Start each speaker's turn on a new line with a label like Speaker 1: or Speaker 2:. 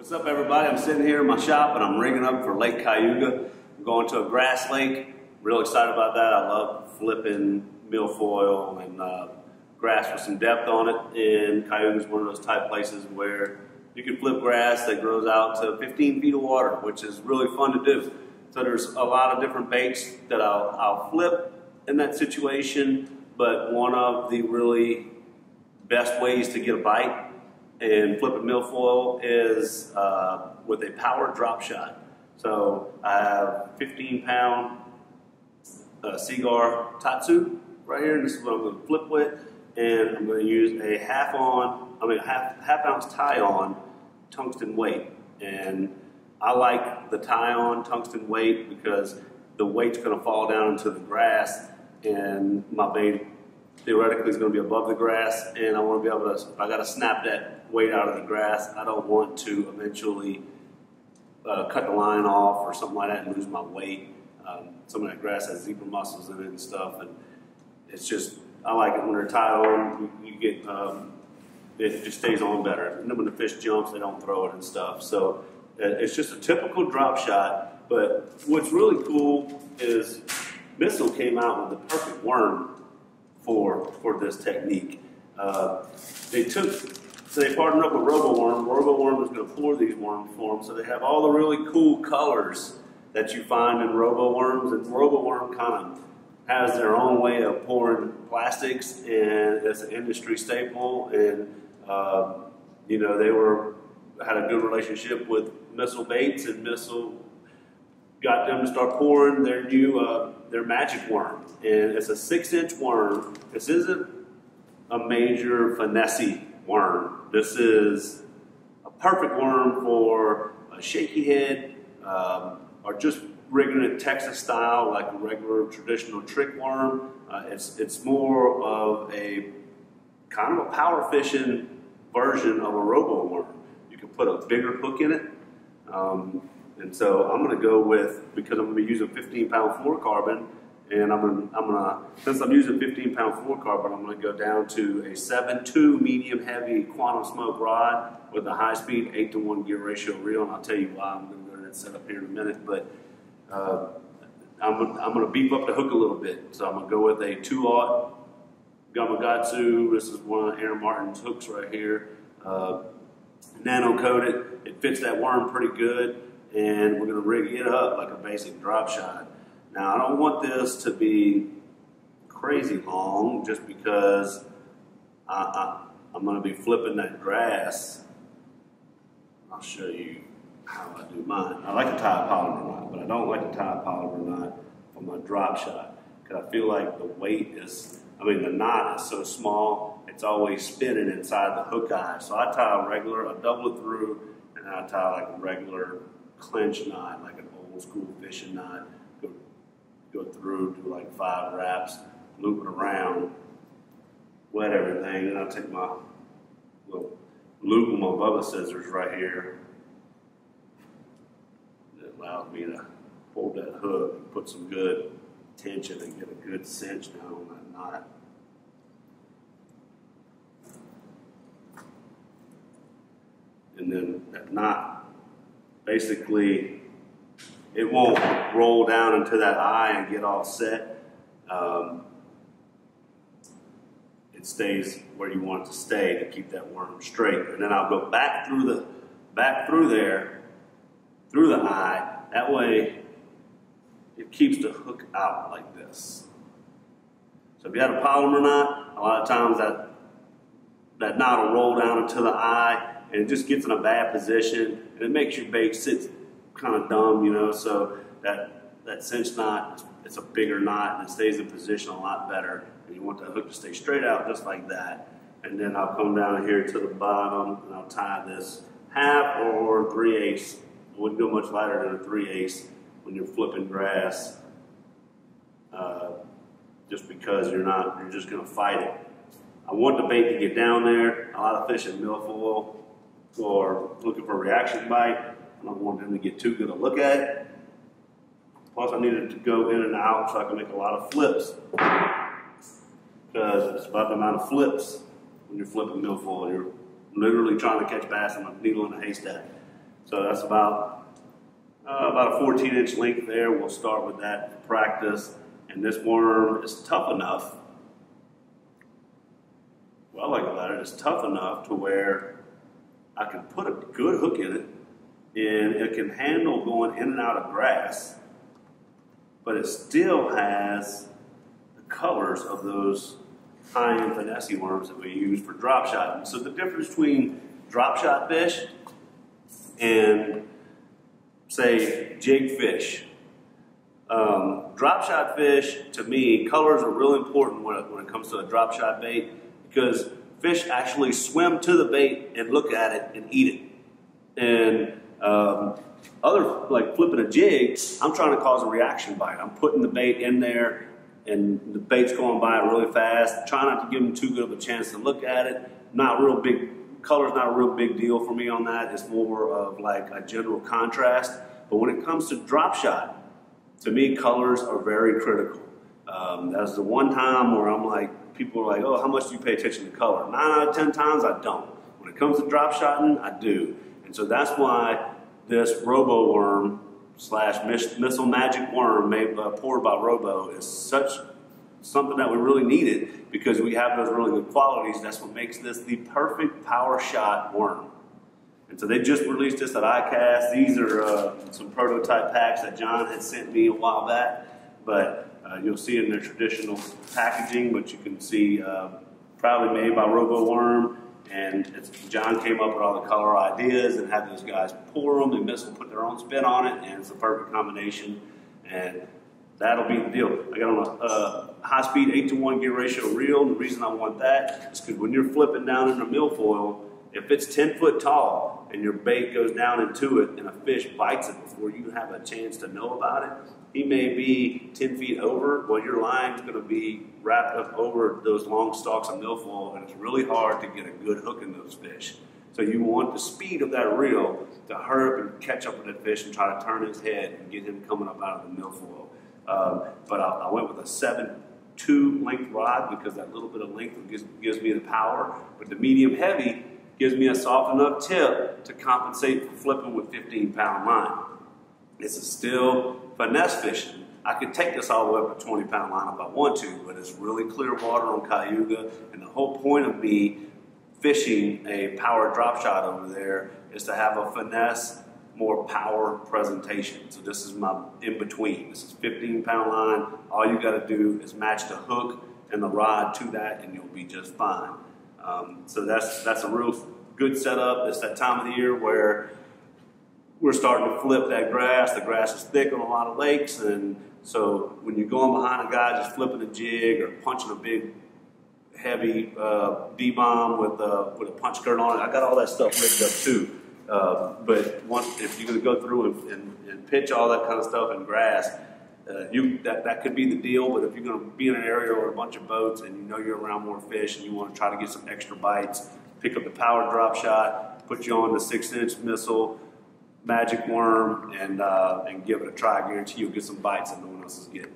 Speaker 1: What's up, everybody? I'm sitting here in my shop and I'm rigging up for Lake Cayuga. I'm going to a grass lake. Real excited about that. I love flipping milfoil and grass with some depth on it. And Cayuga is one of those type places where you can flip grass that grows out to 15 feet of water, which is really fun to do. So there's a lot of different baits that I'll flip in that situation, but one of the really best ways to get a bite and flip a milfoil is with a power drop shot. So I have 15-pound Seaguar Tatsu right here, and this is what I'm going to flip with. And I'm going to use a half ounce tie-on tungsten weight. And I like the tie-on tungsten weight because the weight's going to fall down into the grass, and my bait theoretically is going to be above the grass, and I want to be able to, if I got to snap that weight out of the grass, I don't want to eventually cut the line off or something like that and lose my weight. Some of that grass has zebra mussels in it and stuff, and it's just, I like it when they're tied on. You get, it just stays on better. And then when the fish jumps, they don't throw it and stuff. So it's just a typical drop shot, but what's really cool is Missile came out with the perfect worm for this technique. They partnered up with RoboWorm. RoboWorm is going to pour these worms for them, so they have all the really cool colors that you find in RoboWorms. And RoboWorm kind of has their own way of pouring plastics, and it's an industry staple. And you know, they had a good relationship with Missile Baits, and Missile got them to start pouring their new their magic worm, and it's a 6-inch worm. This isn't a major finesse worm. This is a perfect worm for a shaky head, or just rigging it Texas style, like a regular traditional trick worm. It's more of a kind of a power fishing version of a robo worm. You can put a bigger hook in it. And so I'm going to go with, because I'm going to be using 15-pound fluorocarbon, and I'm gonna since I'm using 15-pound fluorocarbon, I'm going to go down to a 7.2 medium heavy quantum smoke rod with a high-speed 8-to-1 gear ratio reel, and I'll tell you why. I'm going to go to that setup here in a minute, but I'm going to beef up the hook a little bit. So I'm going to go with a 2/0 Gamakatsu. This is one of Aaron Martin's hooks right here. Nano coated. It fits that worm pretty good, and we're going to rig it up like a basic drop shot. Now, I don't want this to be crazy long just because I'm going to be flipping that grass. I'll show you how I do mine. I like to tie a polymer knot, but I don't like to tie a polymer knot for my drop shot because I feel like the weight is, the knot is so small, it's always spinning inside the hook eye. So I tie a regular, I double it through, and then I tie like a regular clinch knot, like an old school fishing knot. Go through, do like 5 wraps, loop it around, wet everything, and I'll take my little loop with my Bubba scissors right here. It allows me to hold that hook and put some good tension and get a good cinch down on that knot. And then that knot, basically, it won't roll down into that eye and get all set. It stays where you want it to stay to keep that worm straight. And then I'll go back through there, through the eye. That way, it keeps the hook out like this. So if you have a polymer knot, a lot of times that knot will roll down into the eye, and it just gets in a bad position, and it makes your bait sit kind of dumb, you know. So that cinch knot, it's a bigger knot, and it stays in position a lot better. And you want that hook to stay straight out just like that. And then I'll come down here to the bottom, and I'll tie this 1/2 or 3/8. I wouldn't go much lighter than a 3/8 when you're flipping grass, just because you're just going to fight it. I want the bait to get down there. A lot of fish in milfoil or looking for a reaction bite. I don't want them to get too good a look at it. Plus, I need it to go in and out so I can make a lot of flips. Because it's about the amount of flips when you're flipping milfoil. You're literally trying to catch bass in a needle in a haystack. So that's about a 14-inch length there. We'll start with that for practice. And this worm is tough enough. What I like about it is tough enough to where I can put a good hook in it, and it can handle going in and out of grass, but it still has the colors of those high-end finesse worms that we use for drop shot. So the difference between drop shot fish and, say, jig fish. Drop shot fish, to me, colors are really important when it comes to a drop shot bait, because fish actually swim to the bait and look at it and eat it. And like flipping a jig, I'm trying to cause a reaction bite. I'm putting the bait in there, and the bait's going by really fast. Try not to give them too good of a chance to look at it. Not real big, color's not a real big deal for me on that. It's more of like a general contrast. But when it comes to drop shot, to me, colors are very critical. That's the one time where I'm like, people are like, oh, how much do you pay attention to color? 9 out of 10 times, I don't. When it comes to drop shotting, I do. And so that's why this Robo worm slash missile magic worm made poured by Robo is something that we really needed, because we have those really good qualities. That's what makes this the perfect power shot worm. And so they just released this at ICAST. These are some prototype packs that John had sent me a while back, but you'll see it in their traditional packaging, but you can see proudly made by Robo Worm. And John came up with all the color ideas and had those guys pour them, and Missile put their own spin on it, and it's the perfect combination. And that'll be the deal. I got on a high-speed 8-to-1 gear ratio reel, and the reason I want that is because when you're flipping down in a milfoil, if it's 10 foot tall and your bait goes down into it and a fish bites it before you have a chance to know about it, he may be 10 feet over. Well, your line's going to be wrapped up over those long stalks of milfoil, and it's really hard to get a good hook in those fish. So you want the speed of that reel to hurry up and catch up with that fish and try to turn his head and get him coming up out of the milfoil. But I went with a 7.2 length rod, because that little bit of length gives me the power. But the medium heavy gives me a soft enough tip to compensate for flipping with 15-pound line. This is still finesse fishing. I could take this all the way up to 20-pound line if I want to, but it's really clear water on Cayuga, and the whole point of me fishing a power drop shot over there is to have a finesse, more power presentation. So this is my in-between. This is 15-pound line. All you got to do is match the hook and the rod to that, and you'll be just fine. So that's a real good setup. It's that time of the year where we're starting to flip that grass. The grass is thick on a lot of lakes, and so when you're going behind a guy just flipping a jig or punching a big, heavy D-bomb with a punch skirt on it, I got all that stuff rigged up too. But if you're going to go through and pitch all that kind of stuff in grass, that could be the deal. But if you're going to be in an area with a bunch of boats and you know you're around more fish and you want to try to get some extra bites, pick up the power drop shot, put you on the 6-inch Missile magic worm, and give it a try. I guarantee you'll get some bites that no one else is getting.